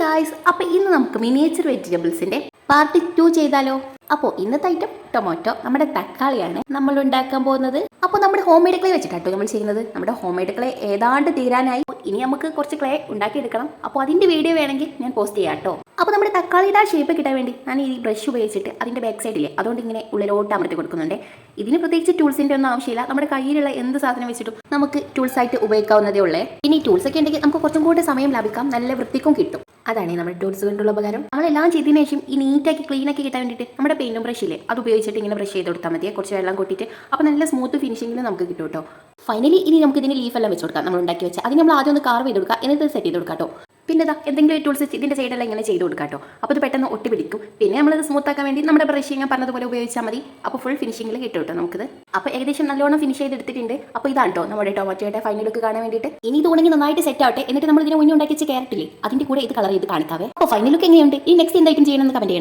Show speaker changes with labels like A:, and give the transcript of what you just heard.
A: Guys, അപ്പോൾ ഇന്ന് നമുക്ക് മിനിയേച്ചർ വെജിറ്റബിൾസിന്റെ പാർട്ട് 2 ചെയ്താലോ? അപ്പോൾ ഇന്നത്തെ ഐറ്റം ടൊമാറ്റോ, നമ്മുടെ തക്കാളിയാണ് നമ്മൾ ഉണ്ടാക്കാൻ പോകുന്നത്. അപ്പോൾ നമ്മുടെ ഹോം മെയ്ഡ് ക്ലേ വെച്ചിട്ടാട്ടോ നമ്മൾ ചെയ്യുന്നത്. നമ്മുടെ ഹോം മെയ്ഡ് ക്ലേ ഏതാണ്ട് തീരാനായി. ഇനി നമുക്ക് കുറച്ച് ക്ലേ ഉണ്ടാക്കിയെടുക്കണം. അപ്പോൾ അതിന്റെ വീഡിയോ വേണമെങ്കിൽ ഞാൻ പോസ്റ്റ് ചെയ്യാം കേട്ടോ. അപ്പോൾ നമ്മുടെ തക്കാളിയുടെ ആ ഷേപ്പ് കിട്ടാൻ വേണ്ടി ഞാൻ ഈ ബ്രഷ് ഉപയോഗിച്ചിട്ട് അതിന്റെ ബാക്ക് സൈഡിലെ അതുകൊണ്ട് ഇങ്ങനെ ഉള്ളിലോട്ട് അമർത്തി കൊടുക്കുന്നുണ്ട്. ഇതിന് പ്രത്യേകിച്ച് ടൂൾസിന്റെ ഒന്നും ആവശ്യമില്ല. നമ്മുടെ കയ്യിലുള്ള എന്ത് സാധനം വെച്ചിട്ടും നമുക്ക് ടൂൾസ് ആയിട്ട് ഉപയോഗിക്കാവുന്നതേ ഉള്ളേ. ഇനി ടൂൾസ് ഒക്കെ ഉണ്ടെങ്കിൽ നമുക്ക് കുറച്ചും കൂടി സമയം ലാഭിക്കാം, നല്ല വൃത്തിക്കും കിട്ടും. അതാണ് നമ്മുടെ ടൂൾസ് കൊണ്ടുള്ള ഉപകാരം. നമ്മളെല്ലാം ചെയ്തതിനു ശേഷം ഈ നീറ്റാക്കി ക്ലീൻ ആക്കി കിട്ടാൻ വേണ്ടിയിട്ട് നമ്മുടെ പെയിന്റും ബ്രഷില്ലേ അത് ഉപയോഗിച്ചിട്ട് ഇങ്ങനെ ബ്രഷ് ചെയ്ത് കൊടുത്താൽ മതി. കുറച്ച് വെള്ളം കൂട്ടിയിട്ട് അപ്പോൾ നല്ല സ്മൂത്ത് ഫിനിഷിംഗിൽ നമുക്ക് കിട്ടും കേട്ടോ. ഫൈനലി ഇനി നമുക്ക് ഇതിന് ലീഫെല്ലാം വെച്ച് കൊടുക്കാം. നമ്മൾ ഉണ്ടാക്കി വെച്ചാൽ അതിന് നമ്മൾ ആദ്യം ഒന്ന് കാർവ് ചെയ്ത് കൊടുക്കുക, എന്നിട്ട് സെറ്റ് ചെയ്ത് കൊടുക്കാം കേട്ടോ. പിന്നെ എന്തെങ്കിലും ടൂൾസ് ഇതിന്റെ സൈഡെല്ലാം ഇങ്ങനെ ചെയ്ത് കൊടുക്കാം കേട്ടോ. അപ്പോൾ ഇത് പെട്ടെന്ന് ഒട്ടി പിടിക്കും. പിന്നെ നമ്മളത് സ്മൂത്ത് ആക്കാൻ വേണ്ടി നമ്മുടെ ബ്രഷ് ഞാൻ പറഞ്ഞതുപോലെ ഉപയോഗിച്ചാൽ മതി. അപ്പോൾ ഫുൾ ഫിനിഷിംഗിൽ കിട്ടും കേട്ടോ നമുക്കിത്. അപ്പോൾ ഏകദേശം നല്ലോണം ഫിനിഷ് ചെയ്തെടുത്തിട്ടുണ്ട്. അപ്പോൾ ഇതാണ് കേട്ടോ നമ്മുടെ ടൊമാറ്റോയുടെ ഫൈനൽ ലുക്ക് കാണാൻ വേണ്ടിയിട്ട്. ഇനി ഇത് ഉണങ്ങി നന്നായിട്ട് സെറ്റ് ആവട്ടെ. എന്നിട്ട് നമ്മൾ ഇതിനെ മുന്നേ ഉണ്ടാക്കി വെച്ച ക്യാരറ്റില്ലേ അതിന്റെ കൂടെ ഇത് കളർ ചെയ്ത് കാണിക്കാവേ. അപ്പോൾ ഫൈനൽ ലുക്ക് എങ്ങനെയുണ്ട്? ഈ നെക്സ്റ്റ് എന്തായിട്ടും ചെയ്യണമെന്ന് കമന്റ് ചെയ്യണേ.